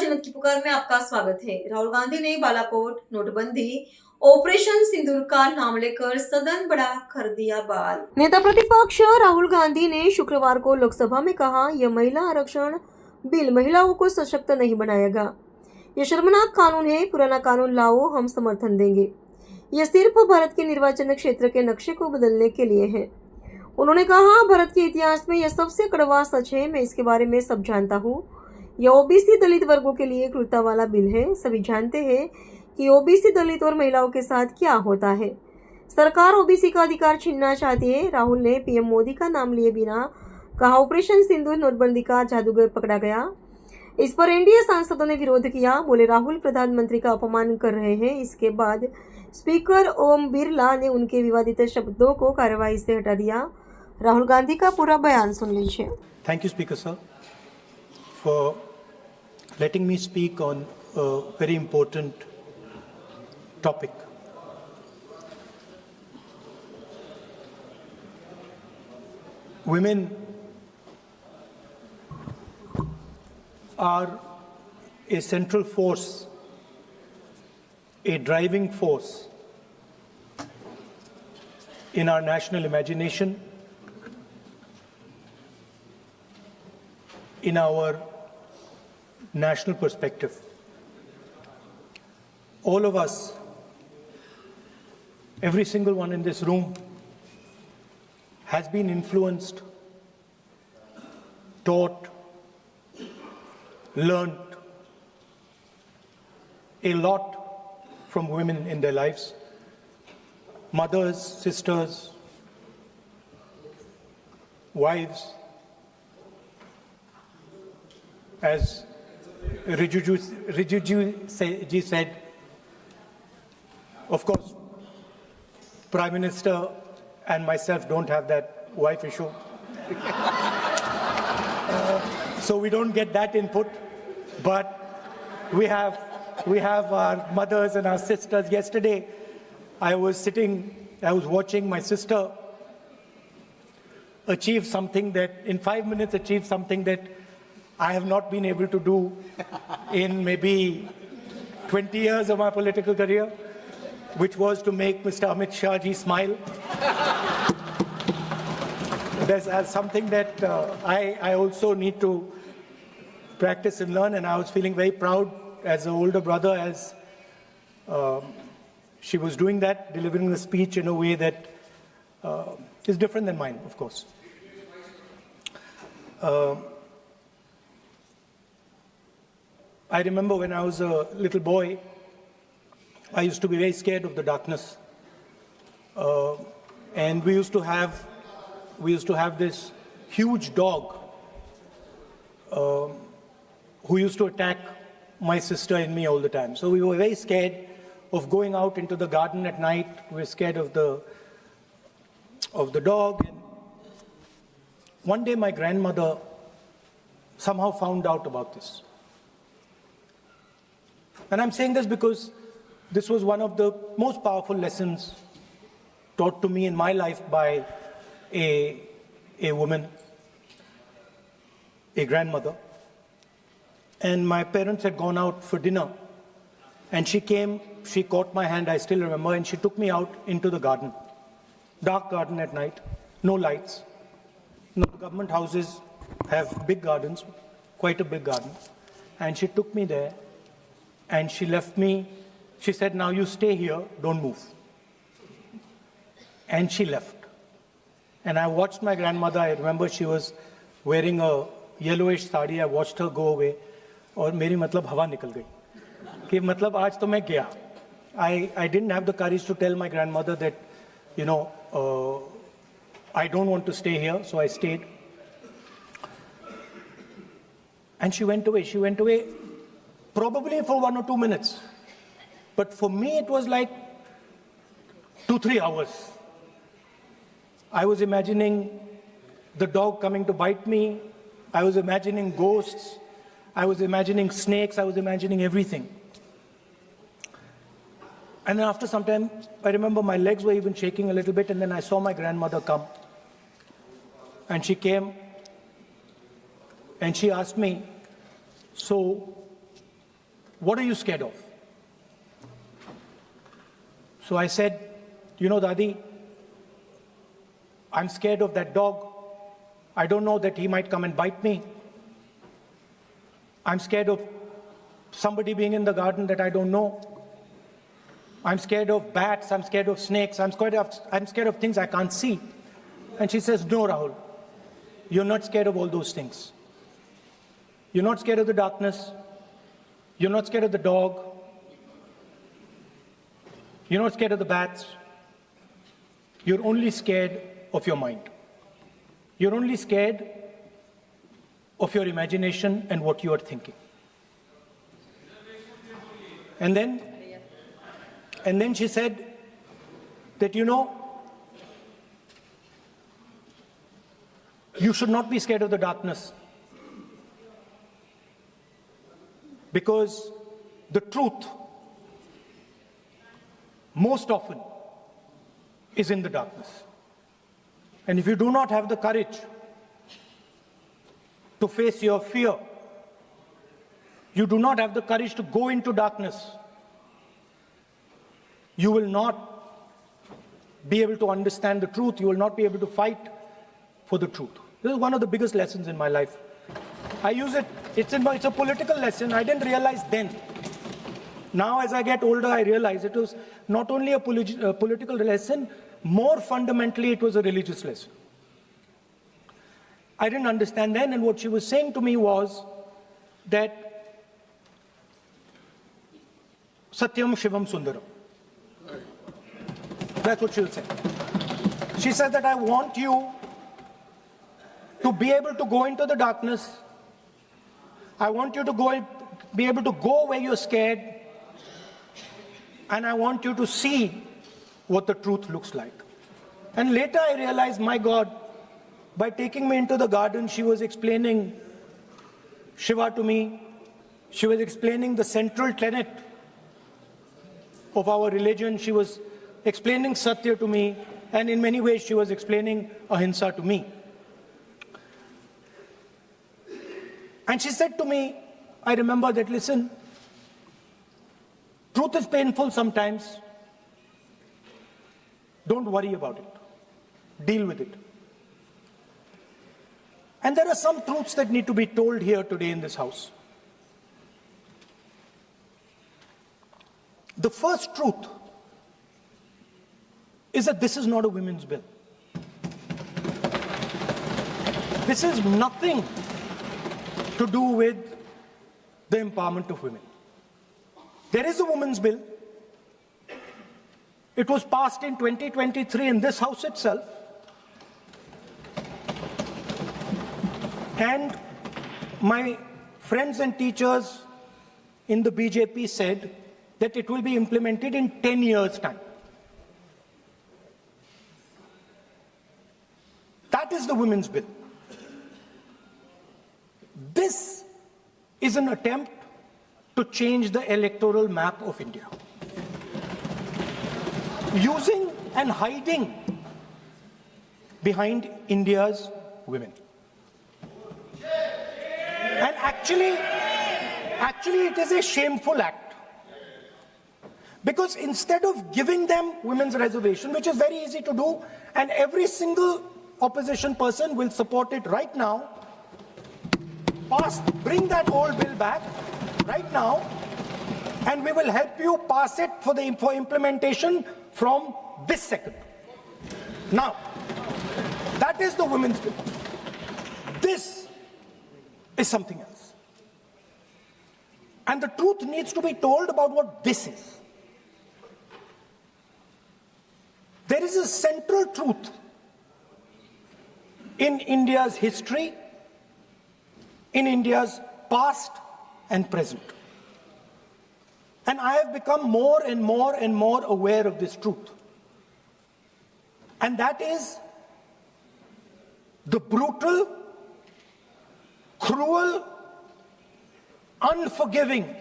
जनक की पुकार में आपका स्वागत है। राहुल गांधी ने बालाकोट, नोटबंदी, ऑपरेशन सिंदूर का नाम लेकर सदन बड़ा कर दिया बाल। नेता प्रतिपक्ष राहुल गांधी ने शुक्रवार को लोकसभा में कहा, यह महिला आरक्षण बिल महिलाओं को सशक्त नहीं बनाएगा। यह शर्मनाक कानून है, पुराना कानून लाओ, हम समर्थन देंगे। यह सिर्फ भारत के निर्वाचन क्षेत्र के नक्शे को बदलने के लिए है। उन्होंने कहा, भारत के इतिहास में यह सबसे कड़वा सच है, मैं इसके बारे में सब जानता हूँ। यह ओबीसी दलित वर्गों के लिए क्रूरता वाला बिल है। सभी जानते हैं कि ओबीसी दलित और महिलाओं के साथ क्या होता है। सरकार ओबीसी का अधिकार छीनना चाहती है। राहुल ने पीएम मोदी का नाम लिए बिना कहा, ऑपरेशन सिंदूर नोटबंदी का जादूगर पकड़ा गया। इस पर एनडीए सांसदों ने विरोध किया। बोले, राहुल प्रधानमंत्री का अपमान कर रहे हैं। इसके बाद स्पीकर ओम बिरला ने उनके विवादित शब्दों को कार्रवाई से हटा दिया। राहुल गांधी का पूरा बयान सुन लीजिए। Thank you speaker sir for letting me speak on a very important topic. Women are a central force, a driving force in our national imagination, in our national perspective. All of us, every single one in this room, has been influenced, taught, learnt a lot from women in their lives. Mothers, sisters, wives, as Rijiju ji said, of course, Prime Minister and myself don't have that wife issue. So we don't get that input, but we have our mothers and our sisters. Yesterday, I was watching my sister achieve something that, in 5 minutes, achieve something that I have not been able to do in maybe 20 years of my political career, which was to make Mr. Amit Shah ji smile. There's something that I also need to practice and learn, and I was feeling very proud as an older brother as she was doing that, delivering the speech in a way that is different than mine, of course. I remember when I was a little boy, I used to be very scared of the darkness, and we used to have this huge dog who used to attack my sister and me all the time. So we were very scared of going out into the garden at night. We were scared of the dog. And one day my grandmother somehow found out about this. And I'm saying this because this was one of the most powerful lessons taught to me in my life by a woman, a grandmother. And my parents had gone out for dinner. And she came, she caught my hand, I still remember, and she took me out into the garden. Dark garden at night, no lights. No, the government houses have big gardens, quite a big garden. And she took me there. And she left me, she said, now you stay here, don't move. And she left. And I watched my grandmother, I remember she was wearing a yellowish sari, I watched her go away, और मेरी मतलब हवा निकल गई कि मतलब आज तो मैं गया. I didn't have the courage to tell my grandmother that, you know, I don't want to stay here, so I stayed. And she went away. She went away probably for 1 or 2 minutes. But for me, it was like 2-3 hours. I was imagining the dog coming to bite me. I was imagining ghosts. I was imagining snakes. I was imagining everything. And then after some time, I remember my legs were even shaking a little bit, and then I saw my grandmother come. And she came and she asked me, so what are you scared of? So I said, you know, Dadi, I'm scared of that dog. I don't know that he might come and bite me. I'm scared of somebody being in the garden that I don't know. I'm scared of bats, I'm scared of snakes, I'm scared of things I can't see. And she says, no, Rahul, you're not scared of all those things. You're not scared of the darkness. You're not scared of the dog. You're not scared of the bats. You're only scared of your mind. You're only scared of your imagination and what you are thinking. And then she said that, you know, you should not be scared of the darkness, because the truth most often is in the darkness. And if you do not have the courage to face your fear, you do not have the courage to go into darkness, you will not be able to understand the truth. You will not be able to fight for the truth. This is one of the biggest lessons in my life. I use it, it's a political lesson. I didn't realize then. Now as I get older, I realize it was not only a political lesson, more fundamentally it was a religious lesson. I didn't understand then, and what she was saying to me was that Satyam Shivam Sundaram. That's what she'll say. She said that I want you to be able to go into the darkness. I want you to be able to go where you're scared. And I want you to see what the truth looks like. And later I realized, my God, by taking me into the garden, she was explaining Shiva to me. She was explaining the central tenet of our religion. She was explaining Satya to me, and in many ways she was explaining Ahimsa to me. And she said to me, I remember that, listen, truth is painful sometimes. Don't worry about it. Deal with it. And there are some truths that need to be told here today in this house. The first truth is that this is not a women's bill. This is nothing to do with the empowerment of women. There is a women's bill. It was passed in 2023 in this house itself. And my friends and teachers in the BJP said that it will be implemented in 10 years' time. That is the women's bill. This is an attempt to change the electoral map of India, using and hiding behind India's women. And actually it is a shameful act, because instead of giving them women's reservation, which is very easy to do, and every single opposition person will support it right now, bring that old bill back right now, and we will help you pass it for implementation from this second. Now, that is the women's bill. This is something else. And the truth needs to be told about what this is. There is a central truth in India's history, in India's past and present. And I have become more and more and more aware of this truth. And that is the brutal, cruel, unforgiving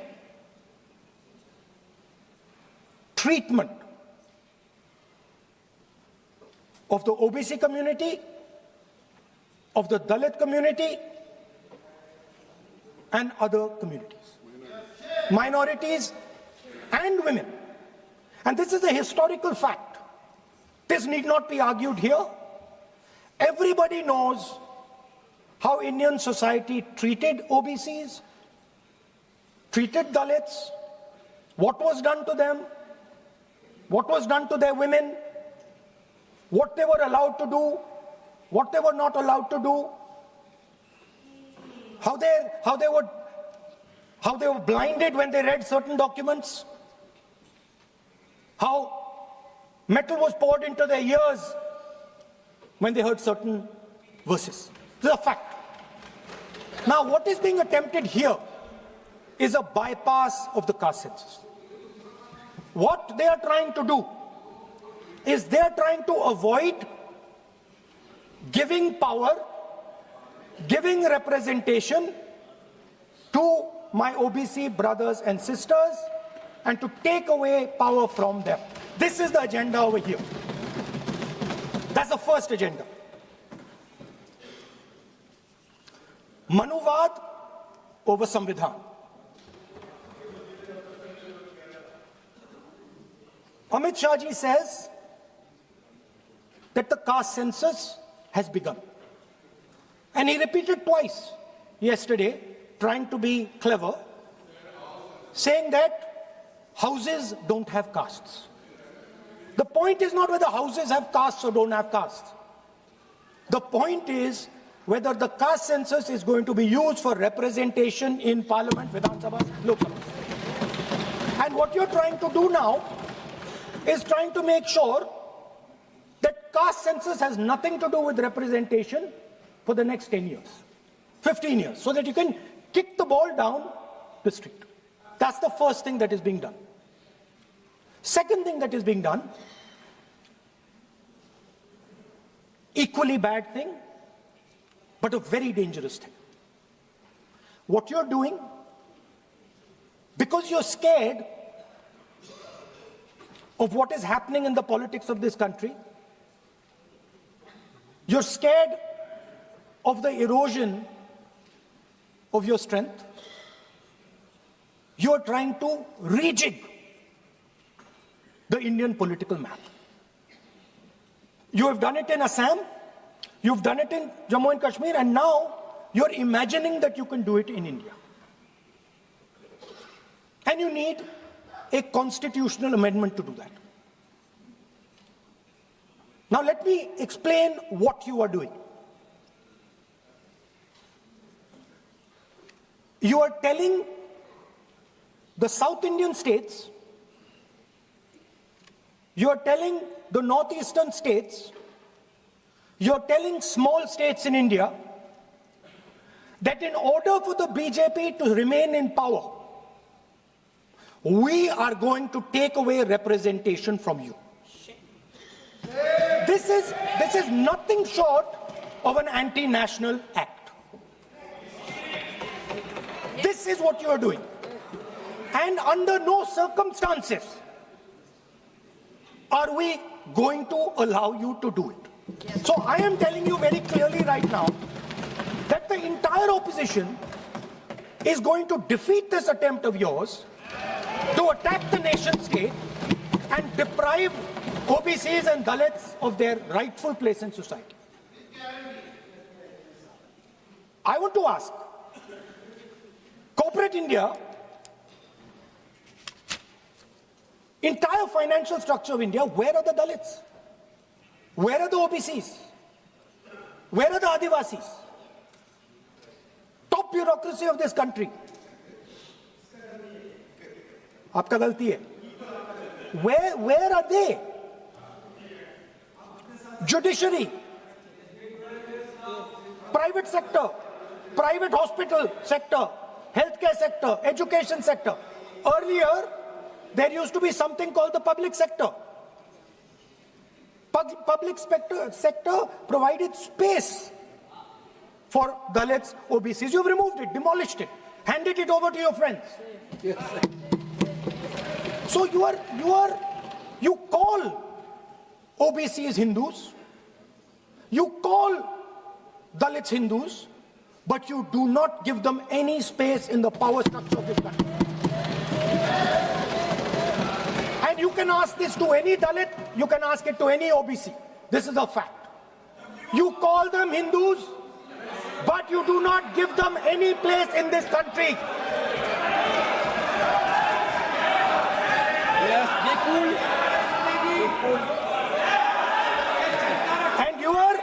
treatment of the OBC community, of the Dalit community, and other communities. minorities, and women. And this is a historical fact. This need not be argued here. Everybody knows how Indian society treated OBCs, treated Dalits, what was done to them, what was done to their women, what they were allowed to do, what they were not allowed to do, how they were blinded when they read certain documents, how metal was poured into their ears when they heard certain verses. This is a fact. Now, what is being attempted here is a bypass of the caste census. What they are trying to do is they are trying to avoid giving power, giving representation to my OBC brothers and sisters and to take away power from them. This is the agenda over here. That's the first agenda. Manuvad over Samvidhan. Amit Shah ji says that the caste census has begun. And he repeated twice yesterday, trying to be clever, saying that houses don't have castes. The point is not whether houses have castes or don't have castes. The point is whether the caste census is going to be used for representation in Parliament, Vidhan Sabha, Lok Sabha. And what you're trying to do now is trying to make sure that caste census has nothing to do with representation for the next 10 years, 15 years, so that you can kick the ball down the street. That's the first thing that is being done. Second thing that is being done, equally bad thing, but a very dangerous thing. What you're doing, because you're scared of what is happening in the politics of this country, you're scared of the erosion of your strength, you're trying to rejig the Indian political map. You have done it in Assam, you've done it in Jammu and Kashmir, and now you're imagining that you can do it in India. And you need a constitutional amendment to do that. Now let me explain what you are doing. You are telling the South Indian states, you are telling the northeastern states, you are telling small states in India that in order for the BJP to remain in power, we are going to take away representation from you. This is nothing short of an anti-national act. This is what you are doing. And under no circumstances are we going to allow you to do it. So I am telling you very clearly right now that the entire opposition is going to defeat this attempt of yours to attack the nation state and deprive OBCs and Dalits of their rightful place in society. I want to ask, corporate India, entire financial structure of India, where are the Dalits? Where are the OBCs? Where are the Adivasis? Top bureaucracy of this country. आपका गलती है. Where are they? Judiciary, private sector, private hospital sector, healthcare sector, education sector. Earlier, there used to be something called the public sector. Public sector provided space for Dalits, OBCs. You've removed it, demolished it, handed it over to your friends. Yes. So you call OBCs Hindus, you call Dalits Hindus, but you do not give them any space in the power structure of this country. this to any Dalit, you can ask it to any OBC. This is a fact. You call them Hindus, but you do not give them any place in this country. Yes, be cool. Be cool. And you are...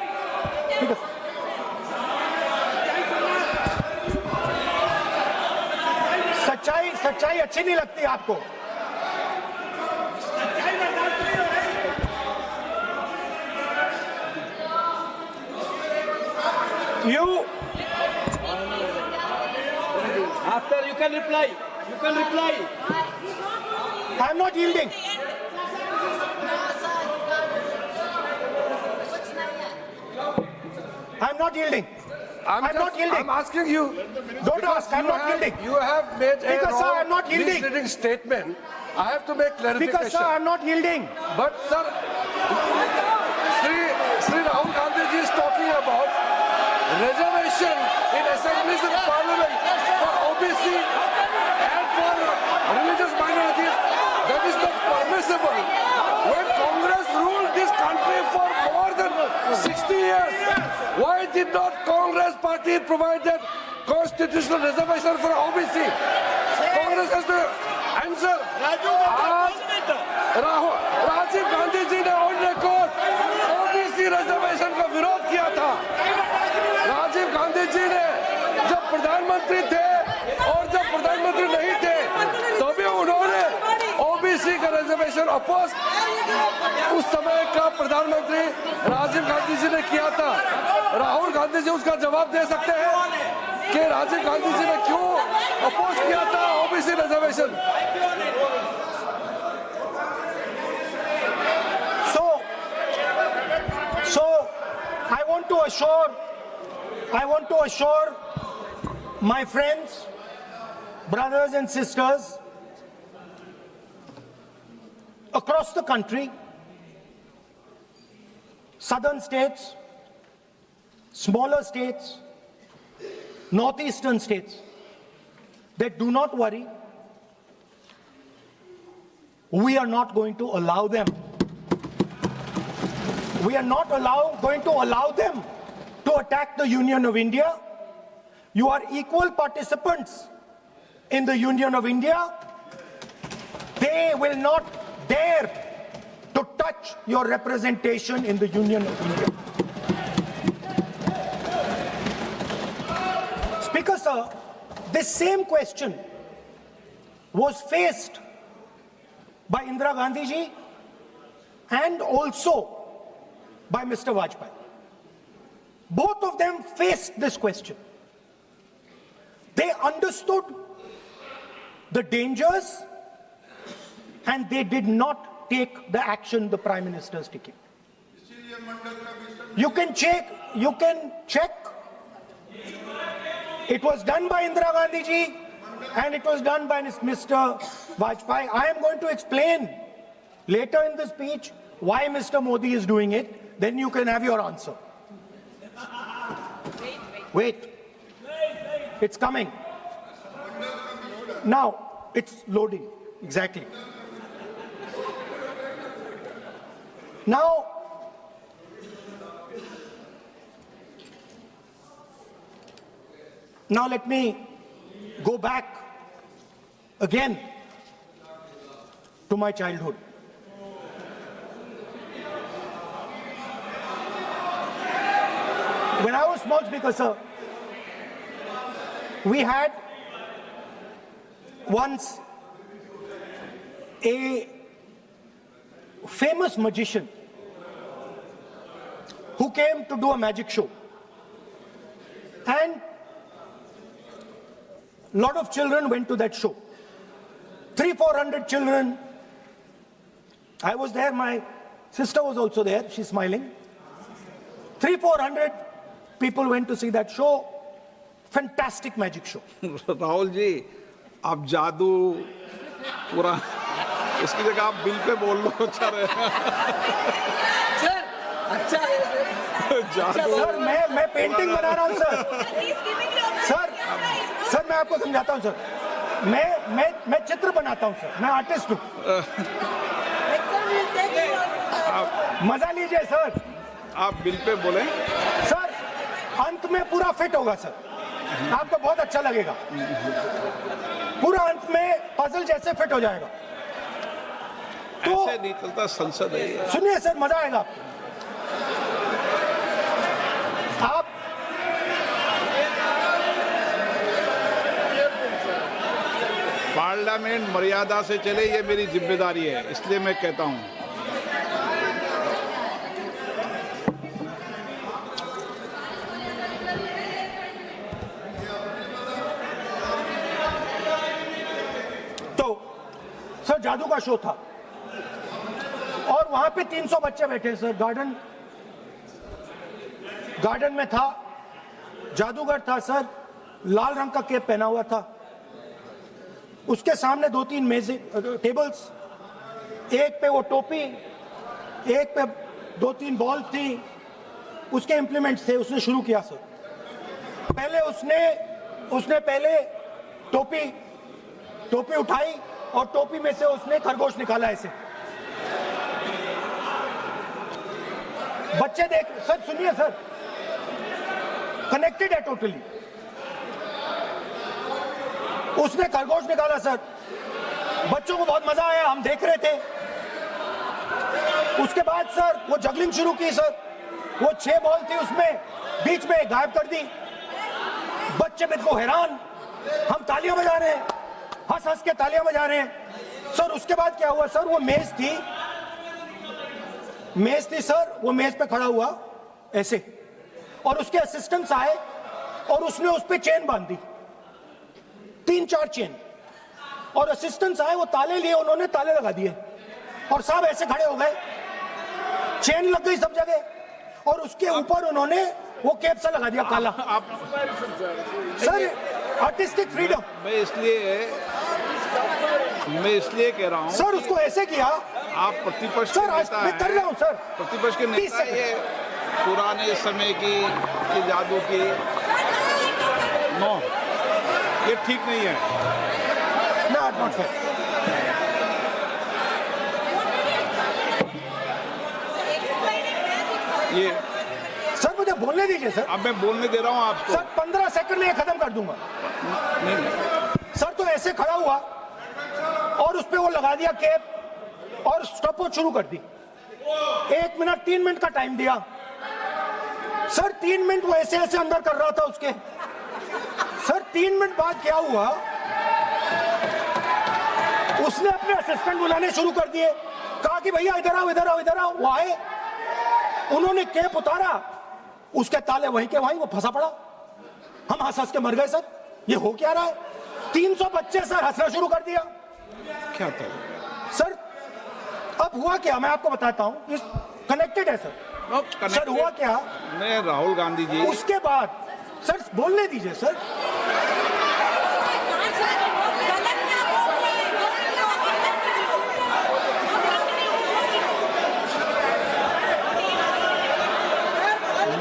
सच्चाई अच्छी नहीं लगती आपको. You After you can reply. You can reply. I'm not yielding. I'm not yielding. I'm not yielding. I'm asking you. Don't ask. I'm not yielding. You have made a Speaker, sir, I'm not wrong, yielding. misleading statement. I have to make clarification. Speaker, sir, I'm not yielding. But sir, Sri Rahul Gandhi ji is talking about reservation in assemblies and parliament for OBC and for religious minorities. That is not permissible. When Congress ruled this country for more than 60 years, why did not Congress party provide that constitutional reservation for OBC? Congress has to answer. Rajiv Gandhi ji ने on record OBC reservation का विरोध किया था. राजीव गांधी जी ने जब प्रधानमंत्री थे और जब प्रधानमंत्री नहीं थे तभी उन्होंने ओबीसी का रिजर्वेशन अपोज उस समय का प्रधानमंत्री राजीव गांधी जी ने किया था. राहुल गांधी जी उसका जवाब दे सकते हैं कि राजीव गांधी जी ने क्यों अपोज किया था OBC reservation. So I want to assure my friends, brothers and sisters across the country, southern states, smaller states, northeastern states, that do not worry. We are not going to allow them. We are not going to allow them to attack the Union of India. You are equal participants in the Union of India. They will not dare to touch your representation in the Union of India. Speaker, sir, this same question was faced by Indira Gandhi ji and also by Mr. Vajpayee. Both of them faced this question. They understood the dangers and they did not take the action the Prime Minister is taking. You can check. It was done by Indira Gandhi ji and it was done by Mr. Vajpayee. I am going to explain later in the speech why Mr. Modi is doing it. Then you can have your answer. Wait. It's coming. Now, it's loading. Exactly. Now, let me go back again to my childhood. When I was small, Speaker, sir, we had once a famous magician who came to do a magic show. And a lot of children went to that show. 300-400 children. I was there, my sister was also there, she's smiling. 300-400 people went to see that show. Fantastic magic show. Rahul ji, आप जादू पूरा उसकी जगह आप bill pay बोल लो. अच्छा रहेगा. Sir, अच्छा है. जादू. सर, मैं पेंटिंग बना रहा हूँ सर. सर, मैं आपको समझाता हूँ सर. मैं चित्र बनाता हूँ सर. मैं आर्टिस्ट हूँ. मजा लीजिए सर। आप बिल पे बोले। सर अंत में पूरा फिट होगा सर, आपको बहुत अच्छा लगेगा। पूरा अंत में पजल जैसे फिट हो जाएगा। तो ऐसे नहीं चलता, संसद है ये। सुनिए सर, मजा आएगा आप। पार्लियामेंट मर्यादा से चले, ये मेरी जिम्मेदारी है, इसलिए मैं कहता हूं। तो सर जादू का शो था और वहां पे 300 बच्चे बैठे सर। गार्डन में था, जादूगर था सर, लाल रंग का कैप पहना हुआ था। उसके सामने 2-3 मेजे टेबल्स, एक पे वो टोपी, एक पे 2-3 बॉल थी, उसके इंप्लीमेंट्स थे। उसने शुरू किया सर। पहले उसने पहले टोपी उठाई और टोपी में से उसने खरगोश निकाला ऐसे। बच्चे देख सर, सुनिए सर, कनेक्टेड है टोटली। उसने खरगोश निकाला सर, बच्चों को बहुत मजा आया, हम देख रहे थे। उसके बाद सर वो जगलिंग शुरू की सर। वो 6 बॉल थी, उसमें बीच में गायब कर दी। बच्चे बिल्कुल हैरान, हम तालियां बजा रहे हैं, हंस हंस के तालियां बजा रहे हैं सर। उसके बाद क्या हुआ सर, वो मेज थी सर, वो मेज पे खड़ा हुआ ऐसे, और उसके असिस्टेंट्स आए और उसने उस पे चेन बांध दी, 3-4 चेन। और असिस्टेंट्स आए, वो ताले लिए, उन्होंने ताले लगा दिए और सब ऐसे खड़े हो गए। चेन लग गई सब जगह और उसके ऊपर उन्होंने वो कैप सा लगा दिया काला। आप सर आर्टिस्टिक फ्रीडम। मैं इसलिए कह रहा हूं सर उसको ऐसे किया। आप प्रतिपक्ष सर के आज नेता मैं कर रहा हूं सर। प्रतिपक्ष के 30 नेता, ये पुराने समय की ये जादू की नो, ये ठीक नहीं है। Not fair. ये सर मुझे बोलने दीजिए सर। अब मैं बोलने दे रहा हूं आपको। सर 15 सेकंड में ये खत्म कर दूंगा। नहीं, सर तो ऐसे खड़ा हुआ और उस पे वो लगा दिया कैप और स्टॉपवॉच शुरू कर दी। 1 मिनट 3 मिनट का टाइम दिया सर। 3 मिनट वो ऐसे ऐसे अंदर कर रहा था उसके। सर 3 मिनट बाद क्या हुआ, उसने अपने असिस्टेंट बुलाने शुरू कर दिए, कहा कि भैया इधर आओ इधर आओ इधर आओ। वो आए, उन्होंने कैप उतारा, उसके ताले वहीं के वहीं, वो फंसा पड़ा। हम हंस हंस के मर गए सर। ये हो क्या रहा है? 300 बच्चे सर हंसना शुरू कर दिया। क्या था सर अब हुआ क्या, मैं आपको बताता हूं, इस कनेक्टेड है सर। सर हुआ क्या, मैं राहुल गांधी जी, उसके बाद सर बोलने दीजिए सर।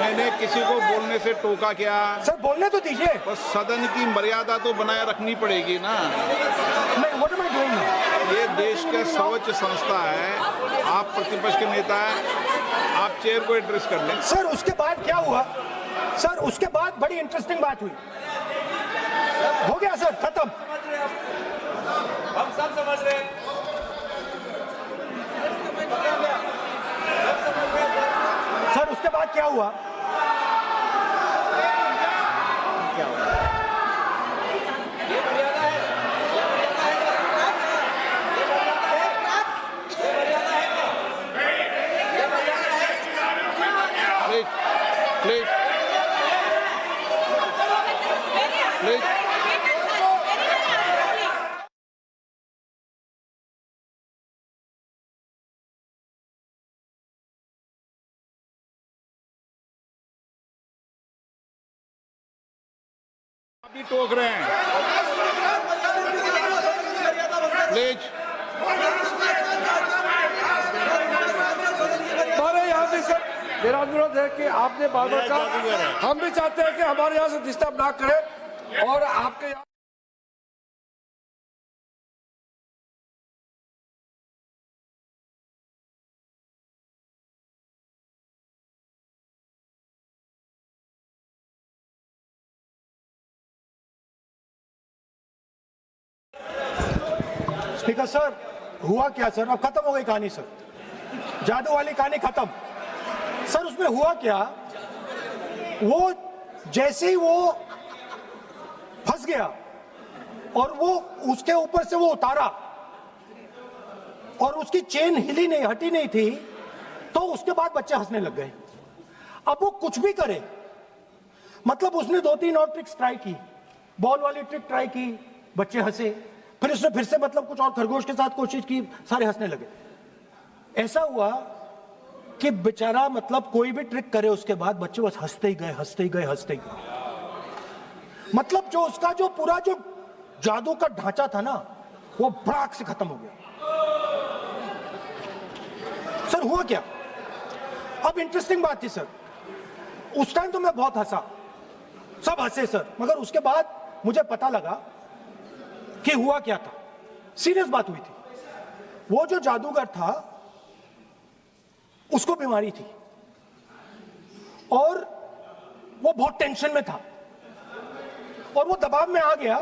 मैंने किसी को बोलने से टोका क्या? सर बोलने तो दीजिए। बस सदन की मर्यादा तो बनाए रखनी पड़ेगी ना। What am I doing now? ये देश का सर्वोच्च संस्था है, आप प्रतिपक्ष के नेता हैं, आप चेयर को एड्रेस कर लें। सर उसके बाद क्या हुआ सर, उसके बाद बड़ी इंटरेस्टिंग बात हुई। हो गया सर, खत्म। हम सब समझ रहे हैं। सर उसके बाद क्या हुआ, प्लीज अभी टोक रहे हैं, प्लीज। हमारे यहाँ भी सर मेरा अनुरोध है कि आपने बार बार कहा, हम भी चाहते हैं कि हमारे यहाँ से डिस्टर्ब ना करें और आपके यहाँ स्पीकर सर, हुआ क्या सर? अब खत्म हो गई कहानी सर, जादू वाली कहानी खत्म। सर उसमें हुआ क्या, वो जैसे ही वो फंस गया और वो उसके ऊपर से वो उतारा और उसकी चेन हिली नहीं, हटी नहीं थी, तो उसके बाद बच्चे हंसने लग गए। अब वो कुछ भी करे, मतलब उसने 2-3 और ट्रिक्स ट्राई की, बॉल वाली ट्रिक ट्राई की, बच्चे हंसे, फिर उसने फिर से मतलब कुछ और खरगोश के साथ कोशिश की, सारे हंसने लगे। ऐसा हुआ कि बेचारा मतलब कोई भी ट्रिक करे उसके बाद बच्चे बस हंसते ही गए, हंसते ही गए, हंसते ही गए। मतलब जो उसका जो पूरा जो जादू का ढांचा था ना, वो भड़ाक से खत्म हो गया। सर हुआ क्या, अब इंटरेस्टिंग बात थी सर, उस टाइम तो मैं बहुत हंसा, सब हंसे सर, मगर उसके बाद मुझे पता लगा कि हुआ क्या था। सीरियस बात हुई थी। वो जो जादूगर था उसको बीमारी थी और वो बहुत टेंशन में था और वो दबाव में आ गया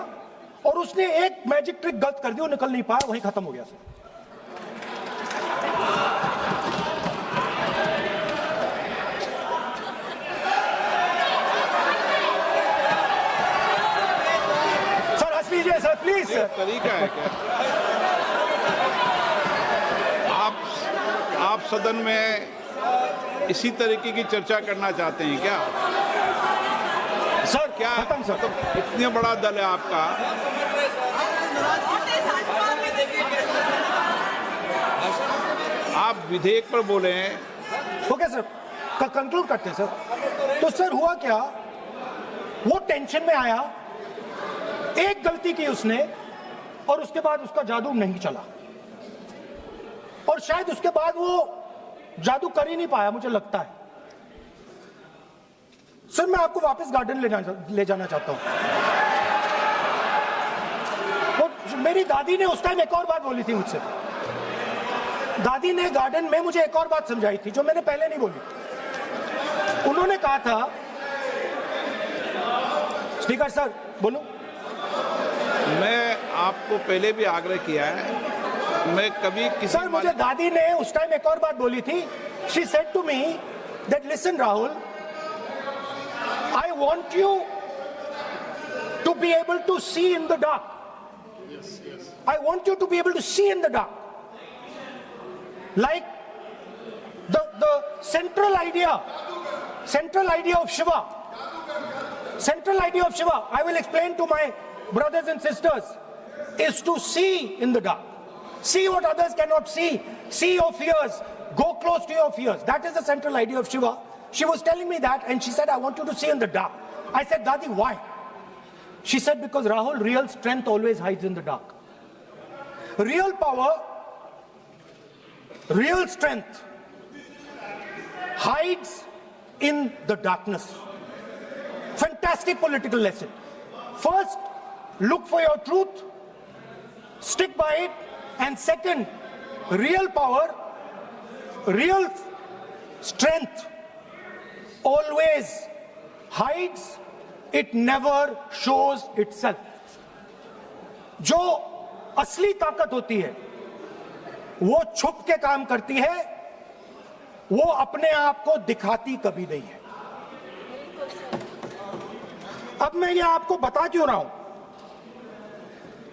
और उसने एक मैजिक ट्रिक गलत कर दी, वो निकल नहीं पाया, वहीं खत्म हो गया सर। सर हंस लीजिए सर, प्लीज ये सर। तरीका है क्या? आप सदन में इसी तरीके की चर्चा करना चाहते हैं क्या? सर क्या खत्म सर। मतलब इतना बड़ा दल है आपका, आप विधेयक पर बोले हैं। ओके सर, कंक्लूड करते हैं सर। तो सर हुआ क्या, वो टेंशन में आया, एक गलती की उसने और उसके बाद उसका जादू नहीं चला और शायद उसके बाद वो जादू कर ही नहीं पाया, मुझे लगता है। सर मैं आपको वापस गार्डन ले जाना चाहता हूं। वो मेरी दादी ने उस टाइम एक और बात बोली थी मुझसे, दादी ने गार्डन में मुझे एक और बात समझाई थी जो मैंने पहले नहीं बोली। उन्होंने कहा था, स्पीकर सर बोलो। मैं आपको पहले भी आग्रह किया है, मैं कभी किसी सर मुझे दादी ने उस टाइम एक और बात बोली थी। She said to me that listen Rahul, I want you to be able to see in the dark. I want you to be able to see in the dark. Like the central idea of Shiva. Central idea of Shiva, I will explain to my brothers and sisters, is to see in the dark. See what others cannot see. See your fears. Go close to your fears. That is the central idea of Shiva. She was telling me that and she said, I want you to see in the dark. I said, Dadi, why? She said, because Rahul, real strength always hides in the dark. Real power, real strength hides in the darkness. Fantastic political lesson. First, look for your truth, stick by it, and second, real power, real strength always hides, it never shows itself. जो असली ताकत होती है वो छुप के काम करती है, वो अपने आप को दिखाती कभी नहीं है। अब मैं ये आपको बता क्यों रहा हूं,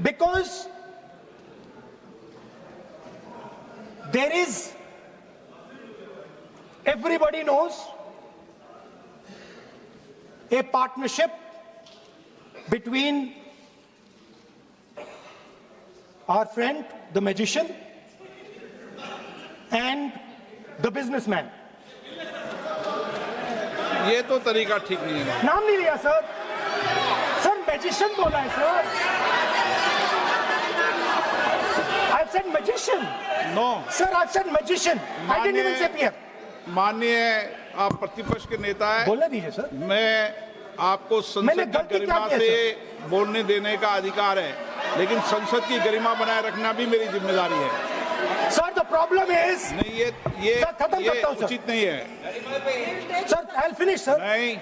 because there is, everybody knows, a partnership between our friend the magician and the businessman. ये तो तरीका ठीक नहीं है। नाम नहीं लिया सर, सर मैजिशियन बोला है sir. I've said magician. No. Sir, I've said magician. I didn't even say PM. माननीय आप प्रतिपक्ष के नेता हैं, बोलने दीजिए सर। मैं आपको मैंने संसद की गलती क्या गरिमा की है, से बोलने देने का अधिकार है, लेकिन संसद की गरिमा बनाए रखना भी मेरी जिम्मेदारी है। सर द प्रॉब्लम इज, नहीं ये सर, खत्म करता हूं, सर। उचित नहीं है। Sir I will finish sir. नहीं,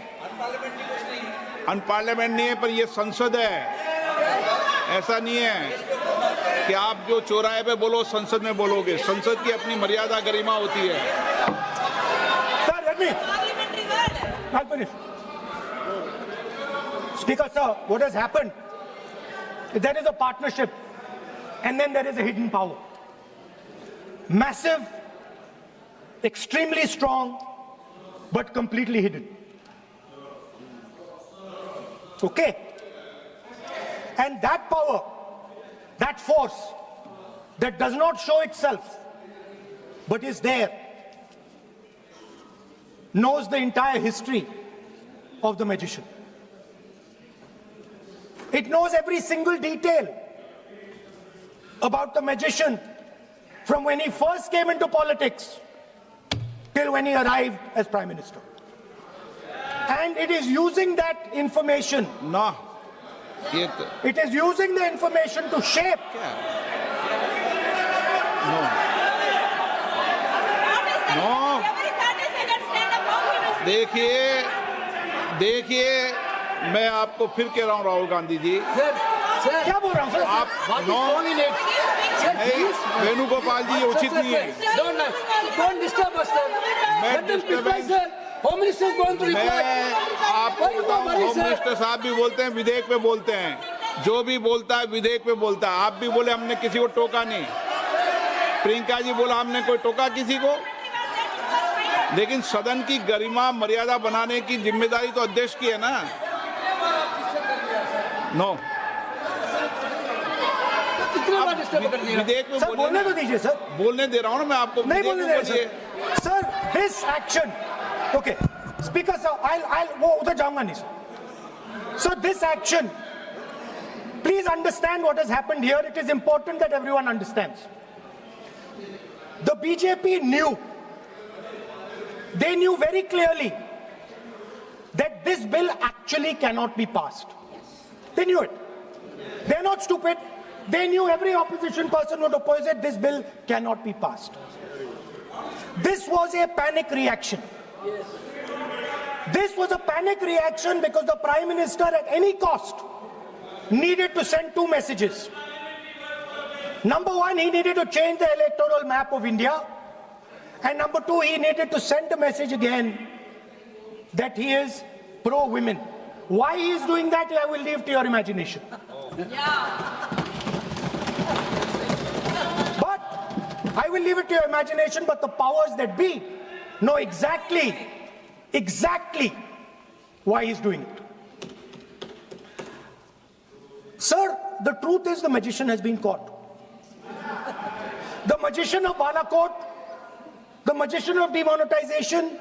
अनपार्लियामेंट नहीं है, पर ये संसद है, ऐसा नहीं है। कि आप जो चौराहे पे बोलो संसद में बोलोगे। संसद की अपनी मर्यादा गरिमा होती है। Sir, let me. I'll finish. Speaker, sir, what has happened? There is a partnership, and then there is a hidden power. Massive, extremely strong, but completely hidden. Okay? And that power, that force, that does not show itself, but is there, knows the entire history of the magician. It knows every single detail about the magician from when he first came into politics till when he arrived as Prime Minister. And it is using that information, ना ये तो it is using the information to shape देखिए मैं आपको फिर कह रहा हूँ राहुल गांधी जी, क्या बोल रहा हूँ सर? आप नहीं, वेणुगोपाल जी ये उचित नहीं है। Don't disturb us, sir. मैं Let them reply, disturbance- sir. Home Minister is going to reply. मैं आपको Why you बताऊं, worry, होम sir? मिनिस्टर साहब भी बोलते हैं, विधेयक पे बोलते हैं, जो भी बोलता है विधेयक पे बोलता है। आप भी बोले हमने किसी को टोका नहीं, प्रियंका जी बोला हमने कोई टोका किसी को, लेकिन सदन की गरिमा मर्यादा बनाने की जिम्मेदारी तो अध्यक्ष की है ना। नो कितने बार disturb कर दिया? विधेयक में सर बोलिए बोलने ना। तो दीजिए सर, बोलने दे रहा हूँ ना मैं आपको, नहीं विधेयक बोलने में दे रहे बोलिए। Sir. Sir this action, okay speaker sir, I'll वो उधर जाऊंगा नहीं sir. Sir this action, please understand what has happened here. It is important that everyone understands. The BJP knew, they knew very clearly that this bill actually cannot be passed. They knew it. They're not stupid. They knew every opposition person would oppose it. This bill cannot be passed. This was a panic reaction. This was a panic reaction because the Prime Minister at any cost needed to send two messages. Number one, he needed to change the electoral map of India. And number two, he needed to send a message again that he is pro-women. Why he is doing that, I will leave to your imagination. But I will leave it to your imagination, but the powers that be know exactly why he's doing it. Sir, the truth is the magician has been caught. The magician of Balakot, the magician of demonetization,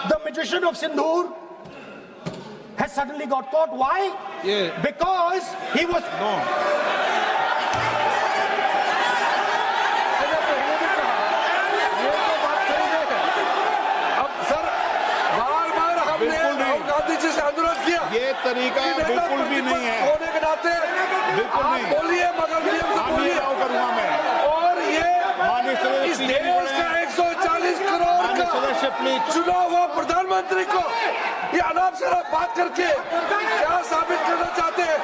the magician of Sindhur has suddenly got caught. Why? Yeah. Because he was... अब sir बार-बार हमने बिल्कुल नहीं। राहुल गांधी जी से अनुरोध किया, ये तरीका कि नेता बिल्कुल भी नहीं है। होने के नाते बिल्कुल आप नहीं। बोलिए, मगर नियम से आगे बोलिए। अलाउ करूंगा मैं। और ये माननीय सदस्य इस पीछे देश नहीं का बढ़े। 140 करोड़ माननीय सदस्य का प्लीज। चुना हुआ प्रधानमंत्री को ये अनाप शराब बात करके क्या साबित करना चाहते हैं?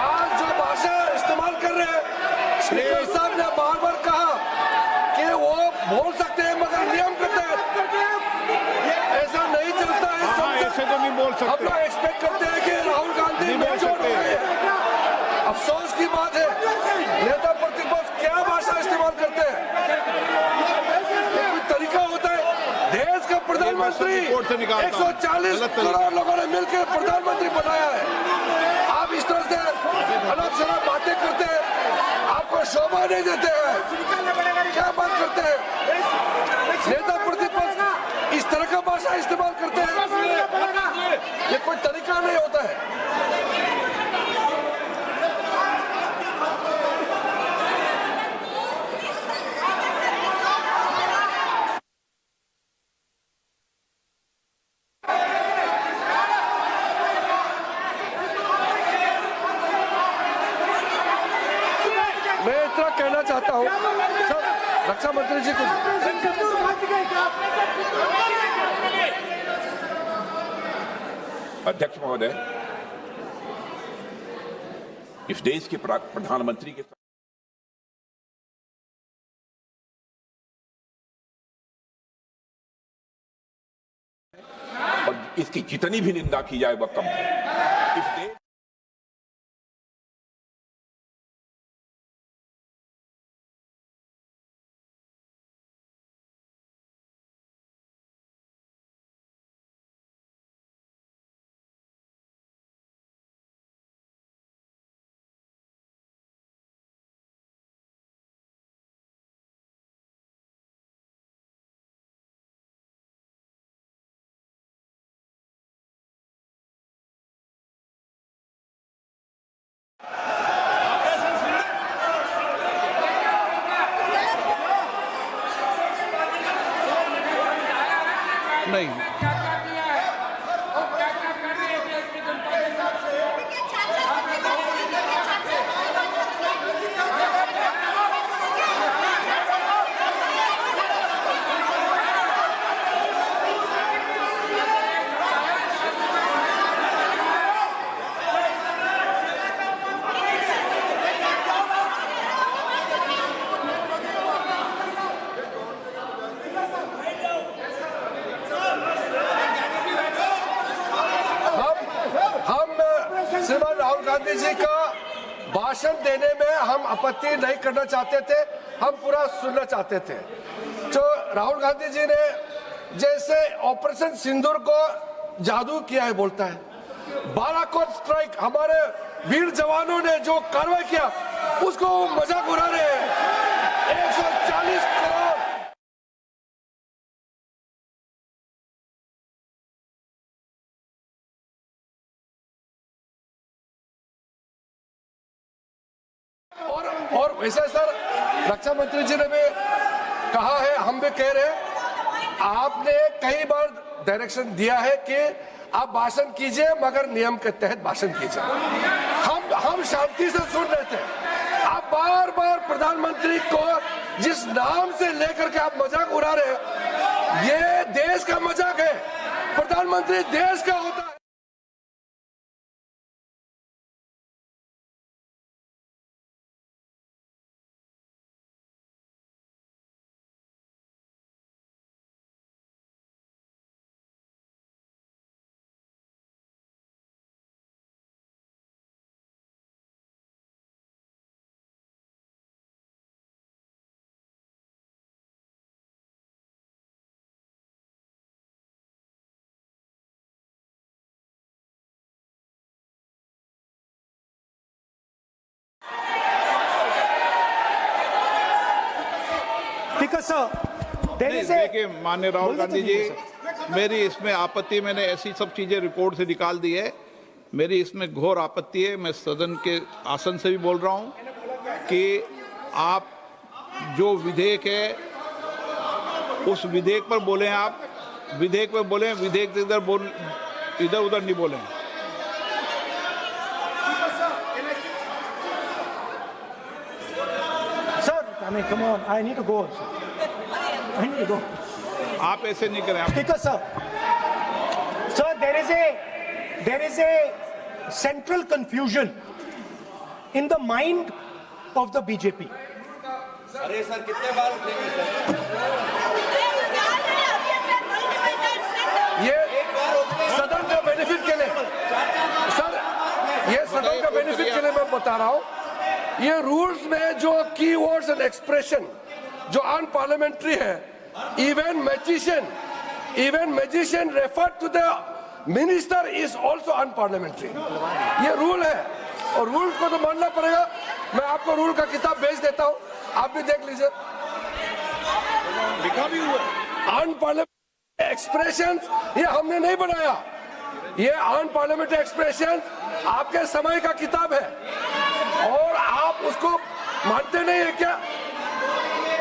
आज जो भाषा इस्तेमाल कर रहे हैं, स्पीकर साहब ने बार-बार कहा कि वो बोल सकते हैं मगर नियम के तहत ऐसा नहीं चलता है। हाँ, ऐसे तो नहीं बोल हम सकते। लोग एक्सपेक्ट करते हैं कि राहुल गांधी नहीं बोल मेच्योर हो सकते। गए हैं। अफसोस की बात है, नेता प्रतिपक्ष क्या भाषा इस्तेमाल करते हैं? ये कोई तरीका होता है? देश का प्रधानमंत्री रिपोर्ट से निकालता हूं। 140 गलत तरीका। करोड़ लोगों ने मिलकर प्रधानमंत्री बनाया है। आप इस तरह से अनाप शराब बातें करते हैं, आपको शोभा नहीं देते हैं। क्या बात करते हैं? नेता प्रतिपक्ष इस तरह का भाषा इस्तेमाल करते हैं, ये कोई तरीका नहीं होता है। मैं इतना कहना चाहता हूँ सर, रक्षा मंत्री जी कुछ अध्यक्ष महोदय, इस देश के प्रधानमंत्री के और इसकी जितनी भी निंदा की जाए वह कम है। इस देश नहीं, श्रीमान राहुल गांधी जी का भाषण देने में हम आपत्ति नहीं करना चाहते थे, हम पूरा सुनना चाहते थे। तो राहुल गांधी जी ने जैसे ऑपरेशन सिंदूर को जादू किया है बोलता है, बालाकोट स्ट्राइक हमारे वीर जवानों ने जो कार्रवाई किया उसको मजाक उड़ा रहे हैं। 140 करोड़ और वैसे सर रक्षा मंत्री जी ने भी कहा है, हम भी कह रहे हैं, आपने कई बार डायरेक्शन दिया है कि आप भाषण कीजिए मगर नियम के तहत भाषण कीजिए। हम शांति से सुन रहे थे, आप बार बार प्रधानमंत्री को जिस नाम से लेकर के आप मजाक उड़ा रहे हैं, ये देश का मजाक है। प्रधानमंत्री देश का होता है। Because sir, there is a देखिए माननीय राहुल गांधी जी, मेरी इसमें आपत्ति, मैंने ऐसी सब चीजें रिपोर्ट से निकाल दी है, मेरी इसमें घोर आपत्ति है। मैं सदन के आसन से भी बोल रहा हूं कि आप जो विधेयक है उस विधेयक पर बोले, आप विधेयक पर बोले, विधेयक इधर उधर नहीं बोले। sir, I mean, come on, I need to go also. I need to go. आप ऐसे नहीं करें। आप Speaker sir, sir, there is a central confusion in the mind of the BJP. अरे सर कितने बार उठेंगे सर? ये सदन का बेनिफिट के लिए सर, ये सदन का बेनिफिट के लिए मैं बता रहा हूँ, ये रूल्स में जो की वर्ड्स एंड एक्सप्रेशन जो अनपार्लियामेंट्री है, even magician refer to the minister is also unparliamentary. ये रूल है और रूल को तो मानना पड़ेगा। मैं आपको रूल का किताब भेज देता हूँ, आप भी देख लीजिए। लिखा भी हुआ अनपार्लियामेंट्री एक्सप्रेशंस ये हमने नहीं बनाया, ये अनपार्लियामेंट्री एक्सप्रेशंस आपके समय का किताब है और आप उसको मानते नहीं है क्या?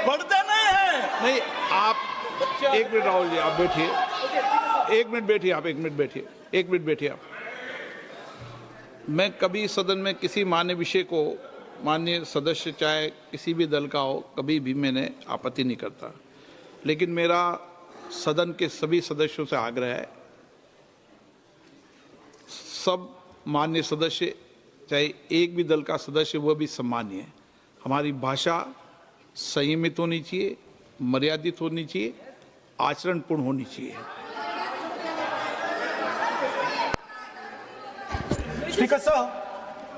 पढ़ते नहीं है। नहीं, आप एक मिनट राहुल जी, आप बैठिए, एक मिनट बैठिए, आप एक मिनट बैठिए, एक मिनट बैठिए आप। मैं कभी सदन में किसी मान्य विषय को, माननीय सदस्य चाहे किसी भी दल का हो, कभी भी मैंने आपत्ति नहीं करता, लेकिन मेरा सदन के सभी सदस्यों से आग्रह है, सब माननीय सदस्य चाहे एक भी दल का सदस्य, वह भी सम्मानीय है। हमारी भाषा संयमित होनी चाहिए, मर्यादित होनी चाहिए, आचरणपूर्ण होनी चाहिए। Speaker sir,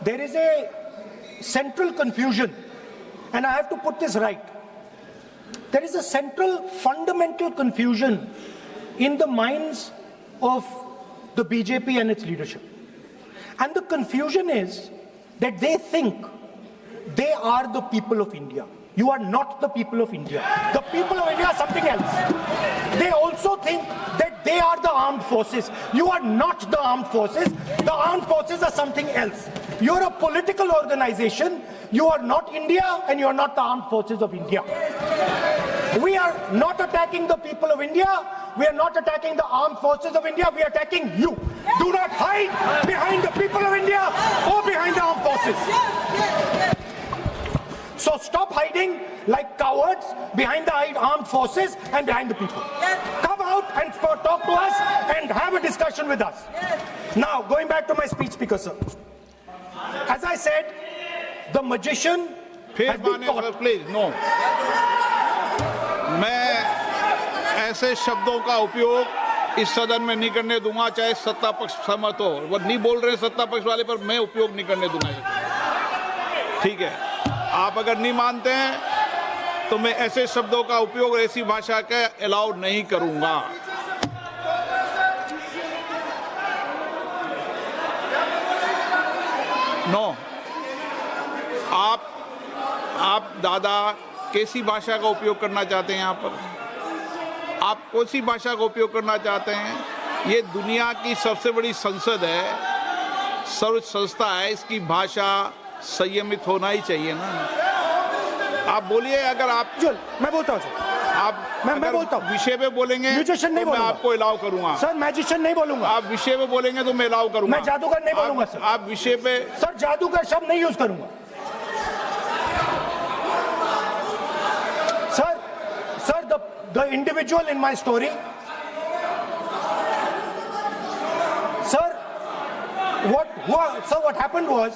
there is a central confusion, and I have to put this right. There is a central fundamental confusion in the minds of the BJP and its leadership. And the confusion is that they think they are the people of India. You are not the people of India. The people of India are something else. They also think that they are the armed forces. You are not the armed forces. The armed forces are something else. You're a political organization. You are not India, and you're not the armed forces of India. We are not attacking the people of India. We are not attacking the armed forces of India. We are attacking you. Do not hide behind the people of India or behind the armed forces. So stop hiding like cowards behind the armed forces and behind the people. Come out and talk to us and have a discussion with us. Now, going back to my speech, Speaker sir. As I said, the magician has been caught. Please no, मैं ऐसे शब्दों का उपयोग इस सदन में नहीं करने दूंगा, चाहे सत्ता पक्ष सहमत हो। वो नहीं बोल रहे सत्ता पक्ष वाले, पर मैं उपयोग नहीं करने दूंगा। ठीक है, आप अगर नहीं मानते हैं तो मैं ऐसे शब्दों का उपयोग, ऐसी भाषा का अलाउ नहीं करूंगा। नो, आप दादा कैसी भाषा का उपयोग करना चाहते हैं यहाँ पर? आप कौन सी भाषा का उपयोग करना चाहते हैं? ये दुनिया की सबसे बड़ी संसद है, सर्वोच्च संस्था है, इसकी भाषा संयमित होना ही चाहिए ना। आप बोलिए, अगर आप मैं बोलता हूँ मैं बोलता हूँ विषय पे बोलेंगे म्यूजिशियन नहीं तो मैं बोलूंगा। आपको अलाउ करूंगा। सर मैजिशियन नहीं बोलूंगा। आप विषय पे बोलेंगे तो मैं अलाउ करूंगा। मैं जादूगर नहीं बोलूंगा सर। आप विषय पे सर जादूगर शब्द नहीं यूज करूंगा। Sir, the individual in my story, sir, what happened was,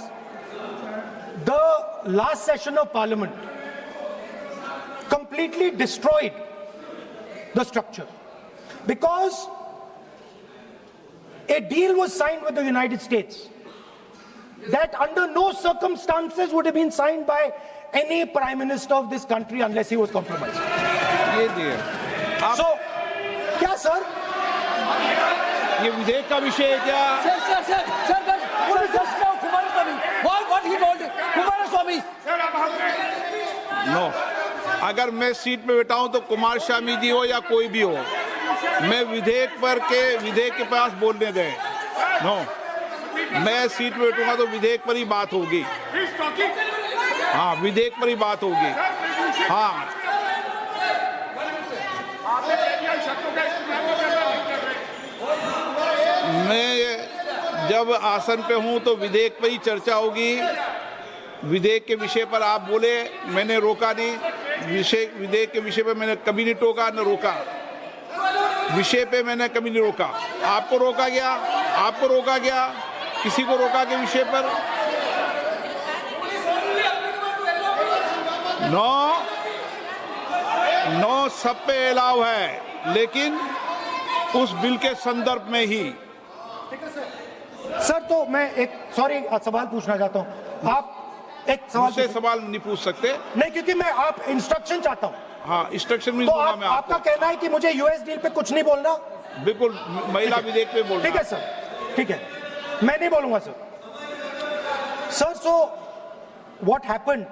the last session of Parliament completely destroyed the structure, because a deal was signed with the United States that under no circumstances would have been signed by any prime minister of this country unless he was compromised. ये दिए आप, So, क्या sir? ये विधेयक का विषय है क्या? नो, अगर मैं सीट पे बैठा हूं तो कुमार स्वामी जी हो या कोई भी हो, मैं विधेयक के पास बोलने दें। नो, मैं सीट पे बैठूंगा तो विधेयक पर ही बात होगी। हाँ, विधेयक पर ही बात होगी। हाँ, मैं जब आसन पे हूं तो विधेयक पर ही चर्चा होगी। विधेयक के विषय पर आप बोले, मैंने रोका नहीं। विधेयक के विषय पे मैंने कभी नहीं टोका न रोका। विषय पे मैंने कभी नहीं रोका। आपको रोका गया, किसी को रोका के विषय पर? नो, सब पे अलाउ है, लेकिन उस बिल के संदर्भ में ही। सर, तो मैं एक सवाल पूछना चाहता हूं। आप एक सवाल नहीं पूछ सकते। नहीं, क्योंकि मैं आप इंस्ट्रक्शन चाहता हूं। हाँ, इंस्ट्रक्शन में तो आपका कहना है कि मुझे यूएस डील पे कुछ नहीं बोलना? बिल्कुल, महिला विधेयक पे बोलना। ठीक है सर, ठीक है, मैं नहीं बोलूंगा sir. So what happened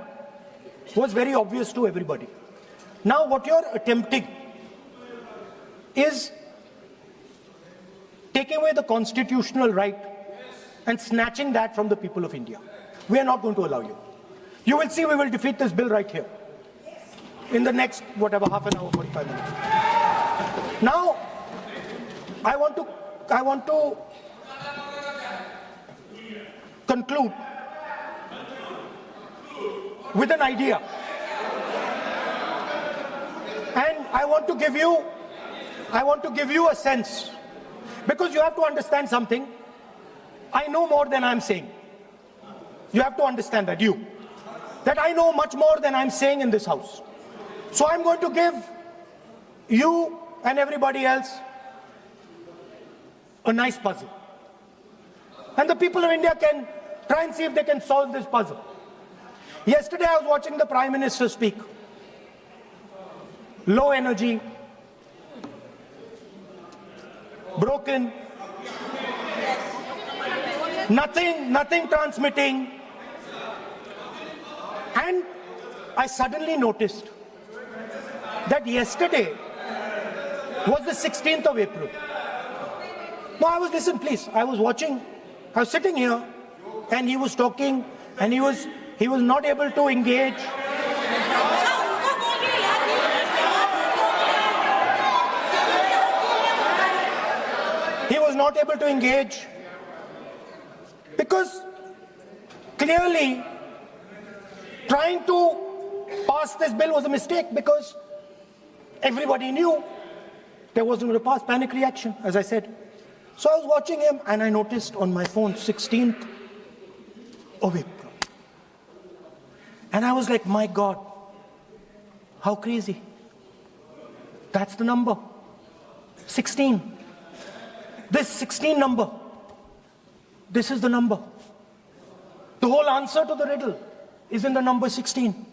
was very obvious to everybody. Now what you're attempting is taking away the constitutional right and snatching that from the people of India. We are not going to allow you. You will see we will defeat this bill right here in the next, half an hour, 45 minutes. Now, I want to conclude with an idea. And I want to give you a sense, because you have to understand something. I know more than I'm saying. You have to understand that, that I know much more than I'm saying in this house. So I'm going to give you and everybody else a nice puzzle. And the people of India can try and see if they can solve this puzzle. Yesterday I was watching the Prime Minister speak. Low energy, broken, nothing transmitting. And I suddenly noticed that yesterday was the 16th of April. Now listen please, I was sitting here and he was talking and he was not able to engage. He was not able to engage because clearly trying to pass this bill was a mistake, because everybody knew there wasn't going to pass. Panic reaction, as I said. So I was watching him and I noticed on my phone 16th of April. And I was like, my God, how crazy. That's the number. 16. This 16 number. This is the number. The whole answer to the riddle is in the number 16.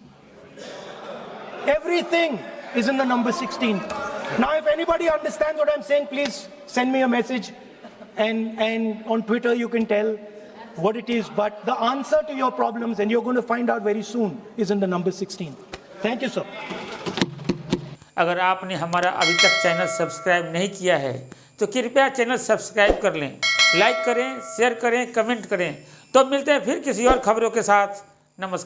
Everything is in the number 16. Now, if anybody understands what I'm saying, please send me a message. And on Twitter, you can tell what it is. But the answer to your problems, and you're going to find out very soon, is in the number 16. Thank you, sir. अगर आपने हमारा अभी तक channel subscribe नहीं किया है तो कृपया चैनल सब्सक्राइब कर लें, लाइक करें, शेयर करें, कमेंट करें। तो मिलते हैं फिर किसी और खबरों के साथ। नमस्कार।